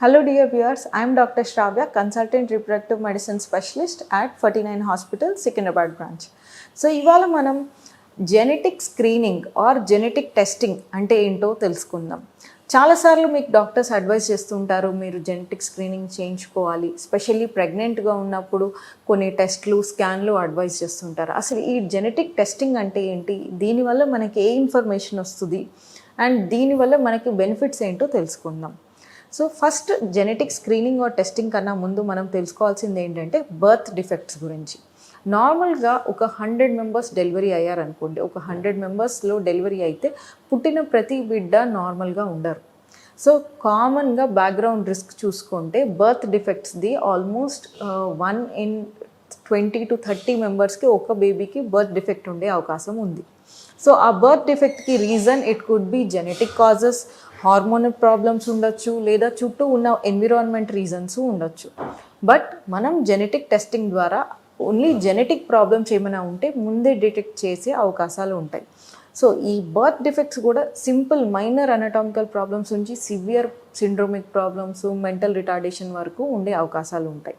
Hello dear viewers, I am Dr. Shravya, Consultant Reproductive Medicine Specialist at 49 Hospital, Secunderabad branch. So ఇవాళ మనం genetic screening or genetic testing అంటే ఏంటో తెలుసుకుందాం. చాలాసార్లు మీకు డాక్టర్స్ అడ్వైస్ చేస్తుంటారు మీరు జెనెటిక్ స్క్రీనింగ్ చేయించుకోవాలి, స్పెషల్లీ ప్రెగ్నెంట్గా ఉన్నప్పుడు కొన్ని టెస్ట్లు స్కాన్లు అడ్వైస్ చేస్తుంటారు. అసలు ఈ జెనెటిక్ టెస్టింగ్ అంటే ఏంటి, దీనివల్ల మనకి ఏ ఇన్ఫర్మేషన్ వస్తుంది అండ్ దీనివల్ల మనకి బెనిఫిట్స్ ఏంటో తెలుసుకుందాం. So first genetic screening or testing కన్నా ముందు మనం తెలుసుకోవాల్సింది ఏంటంటే బర్త్ డిఫెక్ట్స్ గురించి. నార్మల్గా ఒక 100 మెంబర్స్ డెలివరీ అయ్యారనుకోండి, ఒక 100 మెంబర్స్లో డెలివరీ అయితే పుట్టిన ప్రతి బిడ్డ నార్మల్గా ఉండరు. సో కామన్గా బ్యాక్గ్రౌండ్ రిస్క్ చూసుకుంటే బర్త్ డిఫెక్ట్స్ది ఆల్మోస్ట్ 1 in 20 to 30 మెంబర్స్కి ఒక బేబీకి బర్త్ డిఫెక్ట్ ఉండే అవకాశం ఉంది. సో ఆ బర్త్ డిఫెక్ట్కి reason it could be genetic causes, hormonal problems ఉండొచ్చు, లేదా చుట్టూ ఉన్న ఎన్విరాన్మెంట్ రీజన్స్ ఉండొచ్చు. బట్ మనం జెనెటిక్ టెస్టింగ్ ద్వారా ఓన్లీ జెనెటిక్ ప్రాబ్లమ్స్ ఏమైనా ఉంటే ముందే డిటెక్ట్ చేసే అవకాశాలు ఉంటాయి. సో ఈ బర్త్ డిఫెక్ట్స్ కూడా సింపుల్ మైనర్ అనటామికల్ ప్రాబ్లమ్స్ నుంచి severe syndromic problems, mental retardation వరకు ఉండే అవకాశాలు ఉంటాయి.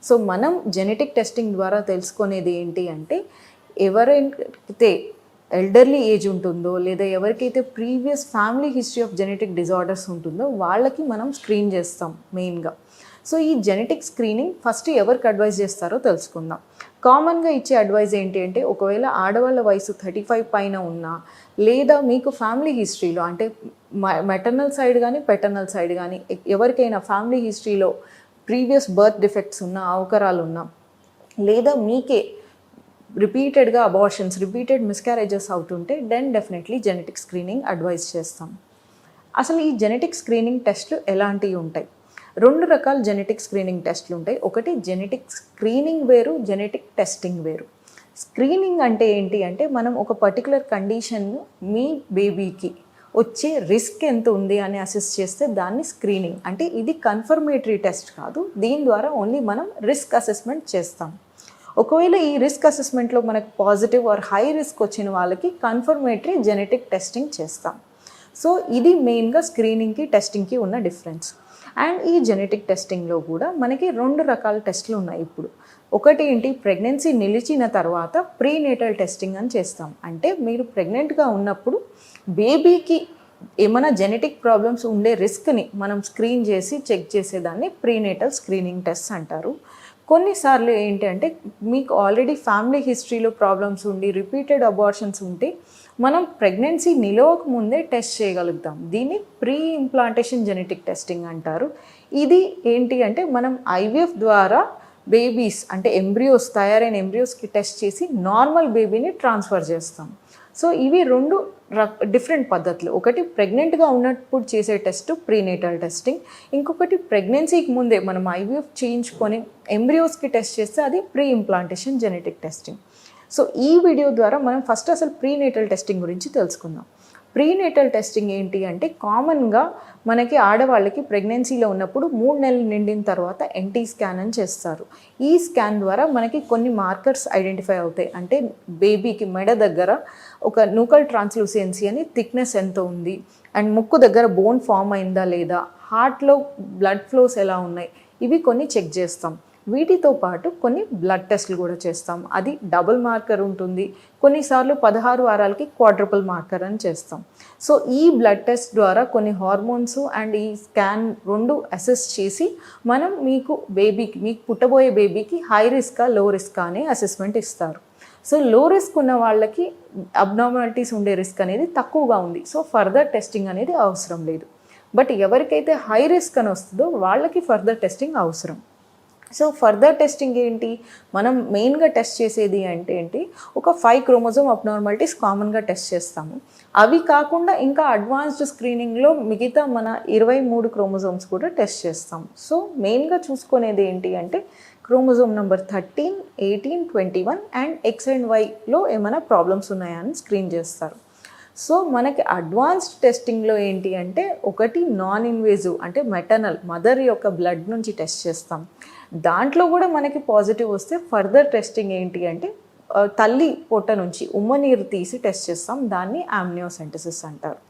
సో మనం జెనెటిక్ టెస్టింగ్ ద్వారా తెలుసుకునేది ఏంటి అంటే ఎవరైతే ఎల్డర్లీ ఏజ్ ఉంటుందో లేదా ఎవరికైతే previous family history of genetic disorders ఉంటుందో వాళ్ళకి మనం స్క్రీన్ చేస్తాం మెయిన్గా. సో ఈ జెనెటిక్ స్క్రీనింగ్ ఫస్ట్ ఎవరికి అడ్వైజ్ చేస్తారో తెలుసుకుందాం. కామన్గా ఇచ్చే అడ్వైజ్ ఏంటి అంటే ఒకవేళ ఆడవాళ్ళ వయసు 35 పైన ఉన్నా, లేదా మీకు ఫ్యామిలీ హిస్టరీలో అంటే మెటర్నల్ సైడ్ కానీ పెటర్నల్ సైడ్ కానీ ఎవరికైనా ఫ్యామిలీ హిస్టరీలో ప్రీవియస్ బర్త్ డిఫెక్ట్స్ ఉన్న అవకరాలు ఉన్నా, లేదా మీకే రిపీటెడ్గా అబార్షన్స్, రిపీటెడ్ మిస్క్యారేజెస్ అవుతుంటే then definitely genetic screening advise చేస్తాం. అసలు ఈ జెనెటిక్ స్క్రీనింగ్ టెస్ట్లు ఎలాంటివి ఉంటాయి? 2 రకాల జెనెటిక్ స్క్రీనింగ్ టెస్ట్లు ఉంటాయి. ఒకటి జెనెటిక్ స్క్రీనింగ్ వేరు, జెనెటిక్ టెస్టింగ్ వేరు. స్క్రీనింగ్ అంటే ఏంటి అంటే మనం ఒక పర్టికులర్ కండిషన్ మీ బేబీకి వచ్చే రిస్క్ ఎంత ఉంది అని అసెస్ చేస్తే దాన్ని స్క్రీనింగ్ అంటే. ఇది కన్ఫర్మేటరీ టెస్ట్ కాదు, దీని ద్వారా ఓన్లీ మనం రిస్క్ అసెస్మెంట్ చేస్తాం. ఒకవేళ ఈ రిస్క్ అసెస్మెంట్లో మనకు పాజిటివ్ ఆర్ హై రిస్క్ వచ్చిన వాళ్ళకి కన్ఫర్మేటరీ జెనెటిక్ టెస్టింగ్ చేస్తాం. సో ఇది మెయిన్గా స్క్రీనింగ్కి టెస్టింగ్కి ఉన్న డిఫరెన్స్. అండ్ ఈ జెనెటిక్ టెస్టింగ్లో కూడా మనకి 2 రకాల టెస్ట్లు ఉన్నాయి ఇప్పుడు. ఒకటి ఏంటి, ప్రెగ్నెన్సీ నిలిచిన తర్వాత ప్రీనేటల్ టెస్టింగ్ అని చేస్తాం. అంటే మీరు ప్రెగ్నెంట్గా ఉన్నప్పుడు బేబీకి ఏమైనా జెనెటిక్ ప్రాబ్లమ్స్ ఉండే రిస్క్ని మనం స్క్రీన్ చేసి చెక్ చేసేదాన్ని ప్రీనేటల్ స్క్రీనింగ్ టెస్ట్ అంటారు. కొన్నిసార్లు ఏంటి అంటే మీకు ఆల్రెడీ ఫ్యామిలీ హిస్టరీలో ప్రాబ్లమ్స్ ఉండి రిపీటెడ్ అబార్షన్స్ ఉంటే మనం ప్రెగ్నెన్సీ నిలవక ముందే టెస్ట్ చేయగలుగుతాం. దీన్ని ప్రీ ఇంప్లాంటేషన్ జెనెటిక్ టెస్టింగ్ అంటారు. ఇది ఏంటి అంటే మనం ఐవీఎఫ్ ద్వారా బేబీస్ అంటే ఎంబ్రియోస్, తయారైన ఎంబ్రియోస్కి టెస్ట్ చేసి నార్మల్ బేబీని ట్రాన్స్ఫర్ చేస్తాం. సో ఇవి 2 డిఫరెంట్ పద్ధతులు. ఒకటి ప్రెగ్నెంట్గా ఉన్నప్పుడు చేసే టెస్ట్ ప్రీనేటల్ టెస్టింగ్, ఇంకొకటి ప్రెగ్నెన్సీకి ముందే మనం ఐవీఎఫ్ చేయించుకొని ఎంబ్రియోస్కి టెస్ట్ చేస్తే అది pre implantation genetic testing. So ఈ వీడియో ద్వారా మనం ఫస్ట్ అసలు ప్రీనేటల్ టెస్టింగ్ గురించి తెలుసుకుందాం. ప్రీనేటల్ టెస్టింగ్ ఏంటి అంటే కామన్గా మనకి ఆడవాళ్ళకి ప్రెగ్నెన్సీలో ఉన్నప్పుడు 3 నెలలు నిండిన తర్వాత ఎన్టీ స్కాన్ అని చేస్తారు. ఈ స్కాన్ ద్వారా మనకి కొన్ని మార్కర్స్ ఐడెంటిఫై అవుతాయి. అంటే బేబీకి మెడ దగ్గర ఒక నూకల్ ట్రాన్స్లూసెన్సీ అని థిక్నెస్ ఎంత ఉంది, అండ్ ముక్కు దగ్గర బోన్ ఫామ్ అయిందా లేదా, హార్ట్లో బ్లడ్ ఫ్లోస్ ఎలా ఉన్నాయి, ఇవి కొన్ని చెక్ చేస్తాం. వీటితో పాటు కొన్ని బ్లడ్ టెస్ట్లు కూడా చేస్తాం. అది డబుల్ మార్కర్ ఉంటుంది, కొన్నిసార్లు 16 వారాలకి క్వాడ్రపుల్ మార్కర్ అని చేస్తాం. సో ఈ బ్లడ్ టెస్ట్ ద్వారా కొన్ని హార్మోన్స్ అండ్ ఈ స్కాన్ 2 అసెస్ చేసి మనం మీకు పుట్టబోయే బేబీకి హై రిస్కా లో రిస్కా అనే అసెస్మెంట్ ఇస్తారు. సో లో రిస్క్ ఉన్న వాళ్ళకి అబ్నార్మాలిటీస్ ఉండే రిస్క్ అనేది తక్కువగా ఉంది. సో ఫర్దర్ టెస్టింగ్ అనేది అవసరం లేదు. బట్ ఎవరికైతే హై రిస్క్ అని వస్తుందో వాళ్ళకి ఫర్దర్ టెస్టింగ్ అవసరం. సో ఫర్దర్ టెస్టింగ్ ఏంటి, మనం మెయిన్గా టెస్ట్ చేసేది అంటే ఏంటి, ఒక 5 క్రోమోజోమ్ అబ్నార్మాలిటీస్ కామన్గా టెస్ట్ చేస్తాము. అవి కాకుండా ఇంకా అడ్వాన్స్డ్ స్క్రీనింగ్లో మిగతా మన 23 క్రోమోజోమ్స్ కూడా టెస్ట్ చేస్తాం. సో మెయిన్గా చూసుకునేది ఏంటి అంటే chromosome number 13, 18, 21 and X and వైలో ఏమైనా ప్రాబ్లమ్స్ ఉన్నాయా అని స్క్రీన్ చేస్తారు. సో మనకి అడ్వాన్స్డ్ టెస్టింగ్లో ఏంటి అంటే ఒకటి నాన్ ఇన్వేజివ్ అంటే మెటర్నల్ మదర్ యొక్క బ్లడ్ నుంచి టెస్ట్ చేస్తాం. దాంట్లో కూడా మనకి పాజిటివ్ వస్తే ఫర్దర్ టెస్టింగ్ ఏంటి అంటే తల్లి పొట్ట నుంచి ఉమ్మ నీరు తీసి టెస్ట్ చేస్తాం. దాన్ని ఆమ్నియోసెంటసిస్ అంటారు.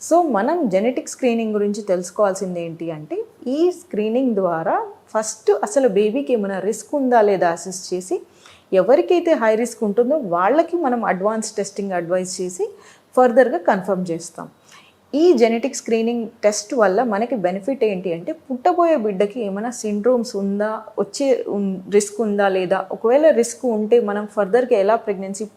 సో మనం జెనెటిక్ స్క్రీనింగ్ గురించి తెలుసుకోవాల్సింది ఏంటి అంటే, ఈ స్క్రీనింగ్ ద్వారా ఫస్ట్ అసలు బేబీకి ఏమైనా రిస్క్ ఉందా లేదా అసెస్ చేసి, ఎవరికైతే హై రిస్క్ ఉంటుందో వాళ్ళకి మనం అడ్వాన్స్ టెస్టింగ్ అడ్వైస్ చేసి ఫర్దర్గా కన్ఫర్మ్ చేస్తాం. ఈ జెనెటిక్ స్క్రీనింగ్ టెస్ట్ వల్ల మనకి బెనిఫిట్ ఏంటి అంటే, పుట్టబోయే బిడ్డకి ఏమైనా సిండ్రోమ్స్ ఉందా, వచ్చే రిస్క్ ఉందా లేదా, ఒకవేళ రిస్క్ ఉంటే మనం ఫర్దర్గా ఎలా ప్రెగ్నెన్సీ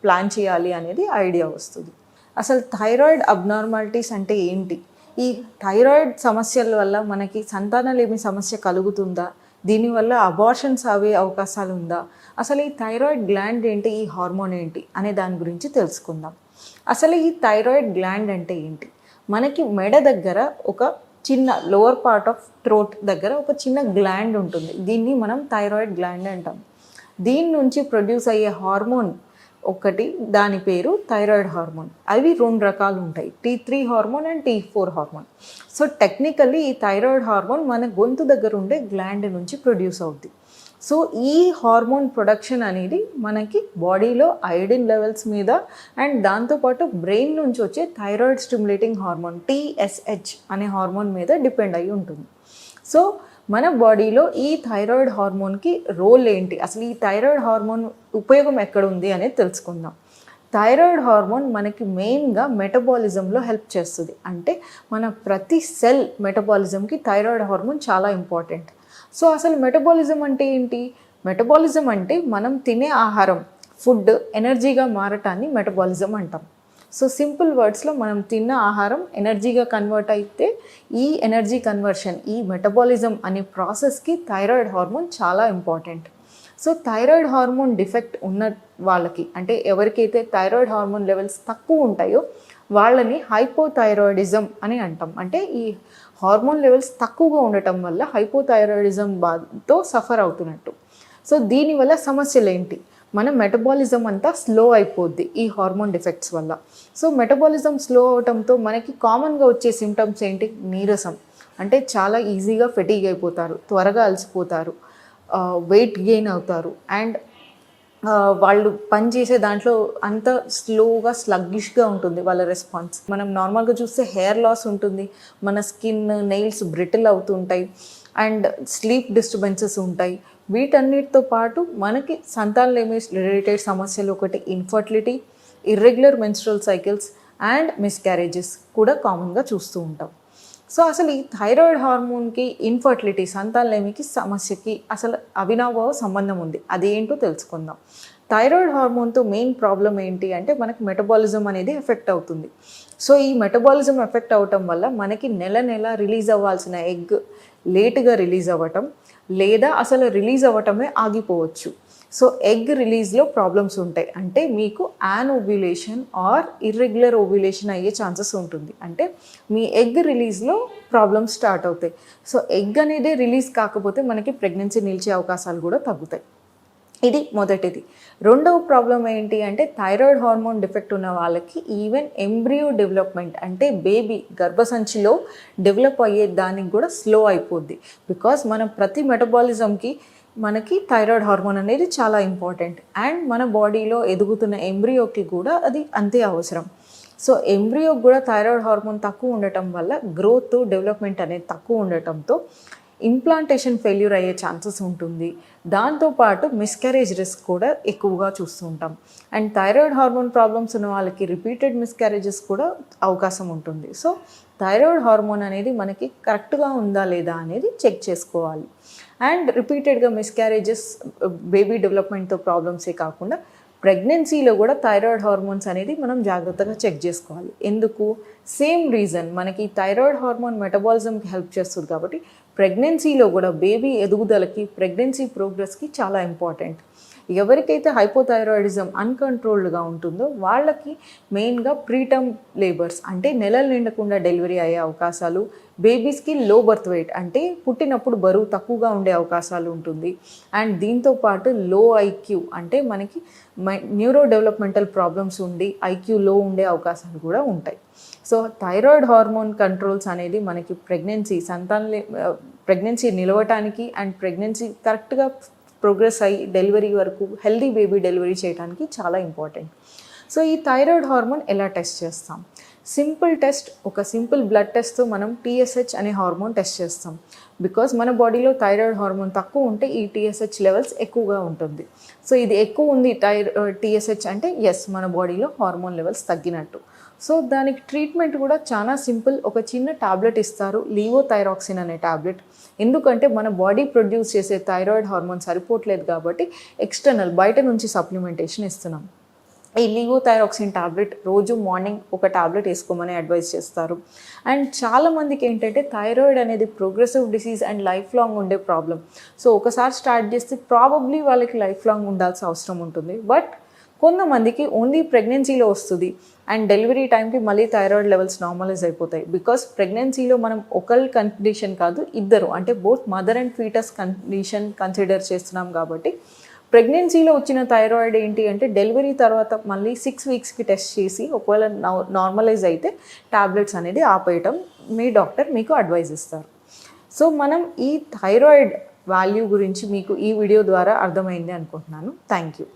ప్లాన్ చేయాలి అనేది ఐడియా వస్తుంది. అసలు థైరాయిడ్ అబ్నార్మాలిటీస్ అంటే ఏంటి, ఈ థైరాయిడ్ సమస్యల వల్ల మనకి సంతానలేమి సమస్య కలుగుతుందా, దీనివల్ల అబార్షన్స్ అవే అవకాశాలు ఉందా, అసలు ఈ థైరాయిడ్ గ్లాండ్ ఏంటి, ఈ హార్మోన్ ఏంటి అనే దాని గురించి తెలుసుకుందాం. అసలు ఈ థైరాయిడ్ గ్లాండ్ అంటే ఏంటి, మనకి మెడ దగ్గర ఒక చిన్న లోవర్ పార్ట్ ఆఫ్ థ్రోట్ దగ్గర ఒక చిన్న గ్లాండ్ ఉంటుంది. దీన్ని మనం థైరాయిడ్ గ్లాండ్ అంటాం. దీని నుంచి ప్రొడ్యూస్ అయ్యే హార్మోన్ ఒకటి, దాని పేరు థైరాయిడ్ హార్మోన్. అవి 2 రకాలు ఉంటాయి, T3 hormone and T4 hormone. So technically ఈ థైరాయిడ్ హార్మోన్ మన గొంతు దగ్గర ఉండే గ్లాండ్ నుంచి ప్రొడ్యూస్ అవుద్ది. సో ఈ హార్మోన్ ప్రొడక్షన్ అనేది మనకి బాడీలో ఐడిన్ లెవెల్స్ మీద అండ్ దాంతోపాటు బ్రెయిన్ నుంచి వచ్చే థైరాయిడ్ స్టిమ్యులేటింగ్ హార్మోన్ TSH అనే హార్మోన్ మీద డిపెండ్ అయి ఉంటుంది. సో మన బాడీలో ఈ థైరాయిడ్ హార్మోన్కి రోల్ ఏంటి, అసలు ఈ థైరాయిడ్ హార్మోన్ ఉపయోగం ఎక్కడ ఉంది అనేది తెలుసుకుందాం. థైరాయిడ్ హార్మోన్ మనకి మెయిన్గా మెటబాలిజంలో హెల్ప్ చేస్తుంది. అంటే మన ప్రతి సెల్ మెటబాలిజంకి థైరాయిడ్ హార్మోన్ చాలా ఇంపార్టెంట్. సో అసలు మెటబాలిజం అంటే ఏంటి, మెటబాలిజం అంటే మనం తినే ఆహారం, ఫుడ్ ఎనర్జీగా మారటాన్ని మెటబాలిజం అంటాం. సో సింపుల్ వర్డ్స్లో మనం తిన్న ఆహారం ఎనర్జీగా కన్వర్ట్ అయితే ఈ ఎనర్జీ కన్వర్షన్, ఈ మెటబాలిజం అనే ప్రాసెస్కి థైరాయిడ్ హార్మోన్ చాలా important. So thyroid hormone defect ఉన్న వాళ్ళకి, అంటే ఎవరికైతే థైరాయిడ్ హార్మోన్ లెవెల్స్ తక్కువ ఉంటాయో వాళ్ళని హైపోథైరాయిడిజం అని అంటాం. అంటే ఈ హార్మోన్ లెవెల్స్ తక్కువగా ఉండటం వల్ల హైపోథైరాయిడిజం బాధతో సఫర్ అవుతున్నట్టు. సో దీనివల్ల సమస్యలు ఏంటి, మన మెటబాలిజం అంతా స్లో అయిపోద్ది ఈ హార్మోన్ డిఫెక్ట్స్ వల్ల. సో మెటబాలిజం స్లో అవటంతో మనకి కామన్గా వచ్చే సిమ్టమ్స్ ఏంటి, నీరసం, అంటే చాలా ఈజీగా ఫెటీగ్ అయిపోతారు, త్వరగా అలసిపోతారు, వెయిట్ గెయిన్ అవుతారు, అండ్ వాళ్ళు పనిచేసే దాంట్లో అంత స్లోగా స్లగ్గిష్గా ఉంటుంది వాళ్ళ రెస్పాన్స్. మనం నార్మల్గా చూస్తే హెయిర్ లాస్ ఉంటుంది, మన స్కిన్ నెయిల్స్ బ్రిటిల్ అవుతుంటాయి, అండ్ స్లీప్ డిస్టర్బెన్సెస్ ఉంటాయి. వీటన్నిటితో పాటు మనకి సంతానలేమి రిలేటెడ్ సమస్యలు ఒకటి infertility, irregular menstrual cycles and miscarriages కూడా కామన్గా చూస్తూ ఉంటాం. సో అసలు ఈ థైరాయిడ్ హార్మోన్కి, ఇన్ఫర్టిలిటీ, సంతానలేమికి సమస్యకి అసలు అవినాభావ సంబంధం ఉంది. అదేంటో తెలుసుకుందాం. థైరాయిడ్ హార్మోన్తో మెయిన్ ప్రాబ్లం ఏంటి అంటే మనకి మెటబాలిజం అనేది ఎఫెక్ట్ అవుతుంది. సో ఈ మెటబాలిజం ఎఫెక్ట్ అవ్వటం వల్ల మనకి నెల నెల రిలీజ్ అవ్వాల్సిన ఎగ్ లేటుగా రిలీజ్ అవ్వటం, లేదా అసలు రిలీజ్ అవ్వటమే ఆగిపోవచ్చు. సో ఎగ్ రిలీజ్లో ప్రాబ్లమ్స్ ఉంటాయి. అంటే మీకు an ovulation or irregular ovulation అయ్యే ఛాన్సెస్ ఉంటుంది. అంటే మీ ఎగ్ రిలీజ్లో ప్రాబ్లమ్స్ స్టార్ట్ అవుతాయి. సో ఎగ్ అనేది రిలీజ్ కాకపోతే మనకి ప్రెగ్నెన్సీ నిలిచే అవకాశాలు కూడా తగ్గుతాయి. ఇది మొదటిది. రెండవ ప్రాబ్లం ఏంటి అంటే థైరాయిడ్ హార్మోన్ డిఫెక్ట్ ఉన్న వాళ్ళకి ఈవెన్ ఎంబ్రియో డెవలప్మెంట్, అంటే బేబీ గర్భసంచిలో డెవలప్ అయ్యే దానికి కూడా స్లో అయిపోద్ది. బికాస్ మనం ప్రతి మెటబాలిజంకి మనకి థైరాయిడ్ హార్మోన్ అనేది చాలా ఇంపార్టెంట్, అండ్ మన బాడీలో ఎదుగుతున్న ఎంబ్రియోకి కూడా అది అంతే అవసరం. సో ఎంబ్రియోకి కూడా థైరాయిడ్ హార్మోన్ తక్కువ ఉండటం వల్ల గ్రోత్, డెవలప్మెంట్ అనేది తక్కువ ఉండటంతో ఇంప్లాంటేషన్ ఫెయిల్యూర్ అయ్యే ఛాన్సెస్ ఉంటుంది. దాంతోపాటు మిస్క్యారేజ్ రిస్క్ కూడా ఎక్కువగా చూస్తూ ఉంటాం. అండ్ థైరాయిడ్ హార్మోన్ ప్రాబ్లమ్స్ ఉన్న వాళ్ళకి రిపీటెడ్ మిస్క్యారేజెస్ కూడా అవకాశం ఉంటుంది. సో థైరాయిడ్ హార్మోన్ అనేది మనకి కరెక్ట్గా ఉందా లేదా అనేది చెక్ చేసుకోవాలి. అండ్ రిపీటెడ్గా మిస్క్యారేజెస్, బేబీ డెవలప్మెంట్తో ప్రాబ్లమ్సే కాకుండా ప్రెగ్నెన్సీలో కూడా థైరాయిడ్ హార్మోన్స్ అనేది మనం జాగ్రత్తగా చెక్ చేసుకోవాలి. ఎందుకు, సేమ్ రీజన్, మనకి థైరాయిడ్ హార్మోన్ మెటబాలిజంకి హెల్ప్ చేస్తుంది కాబట్టి ప్రెగ్నెన్సీలో కూడా బేబీ ఎదుగుదలకి, ప్రెగ్నెన్సీ ప్రోగ్రెస్కి చాలా ఇంపార్టెంట్. ఎవరికైతే హైపోథైరాయిడిజం అన్కంట్రోల్డ్గా ఉంటుందో వాళ్ళకి మెయిన్గా ప్రీటర్మ్ లేబర్స్, అంటే నెలలు నిండకుండా డెలివరీ అయ్యే అవకాశాలు, బేబీస్కి లో బర్త్ వెయిట్, అంటే పుట్టినప్పుడు బరువు తక్కువగా ఉండే అవకాశాలు ఉంటుంది. అండ్ దీంతోపాటు లో ఐక్యూ, అంటే మనకి న్యూరో డెవలప్మెంటల్ ప్రాబ్లమ్స్ ఉండి ఐక్యూ లో ఉండే అవకాశాలు కూడా ఉంటాయి. సో థైరాయిడ్ హార్మోన్ కంట్రోల్స్ అనేది మనకి ప్రెగ్నెన్సీ నిలవటానికి అండ్ ప్రెగ్నెన్సీ కరెక్ట్గా ప్రోగ్రెస్ అయ్యి డెలివరీ వరకు హెల్దీ బేబీ డెలివరీ చేయడానికి చాలా ఇంపార్టెంట్. సో ఈ థైరాయిడ్ హార్మోన్ ఎలా టెస్ట్ చేస్తాం? సింపుల్ టెస్ట్, ఒక సింపుల్ బ్లడ్ టెస్ట్తో మనం TSH అనే హార్మోన్ టెస్ట్ చేస్తాం. బికాజ్ మన బాడీలో థైరాయిడ్ హార్మోన్ తక్కువ ఉంటే ఈ TSH లెవెల్స్ ఎక్కువగా ఉంటుంది. సో ఇది ఎక్కువ ఉంది TSH అంటే ఎస్, మన బాడీలో హార్మోన్ లెవెల్స్ తగ్గినట్టు. సో దానికి ట్రీట్మెంట్ కూడా చాలా సింపుల్. ఒక చిన్న టాబ్లెట్ ఇస్తారు, లీవోథైరాక్సిన్ అనే టాబ్లెట్. ఎందుకంటే మన బాడీ ప్రొడ్యూస్ చేసే థైరాయిడ్ హార్మోన్ సరిపోవట్లేదు కాబట్టి ఎక్స్టర్నల్ బయట నుంచి సప్లిమెంటేషన్ ఇస్తున్నాం. ఈ లీవోథైరాక్సిన్ టాబ్లెట్ రోజు మార్నింగ్ ఒక టాబ్లెట్ వేసుకోమని అడ్వైస్ చేస్తారు. అండ్ చాలామందికి ఏంటంటే థైరాయిడ్ అనేది progressive disease and life long ఉండే ప్రాబ్లం. సో ఒకసారి స్టార్ట్ చేస్తే ప్రాబబ్లీ వాళ్ళకి లైఫ్ లాంగ్ ఉండాల్సిన అవసరం ఉంటుంది. బట్ కొంతమందికి ఓన్లీ ప్రెగ్నెన్సీలో వస్తుంది అండ్ డెలివరీ టైంకి మళ్ళీ థైరాయిడ్ లెవెల్స్ నార్మలైజ్ అయిపోతాయి. బికాస్ ప్రెగ్నెన్సీలో మనం ఒకరి కండిషన్ కాదు, ఇద్దరు అంటే both mother and foetus condition consider చేస్తున్నాం కాబట్టి ప్రెగ్నెన్సీలో వచ్చిన థైరాయిడ్ ఏంటి అంటే డెలివరీ తర్వాత మళ్ళీ 6 వీక్స్కి టెస్ట్ చేసి ఒకవేళ నార్మలైజ్ అయితే టాబ్లెట్స్ అనేది ఆపేయటం మీ డాక్టర్ మీకు అడ్వైజ్ ఇస్తారు. సో మనం ఈ థైరాయిడ్ వాల్యూ గురించి మీకు ఈ వీడియో ద్వారా అర్థమైంది అనుకుంటున్నాను. Thank you.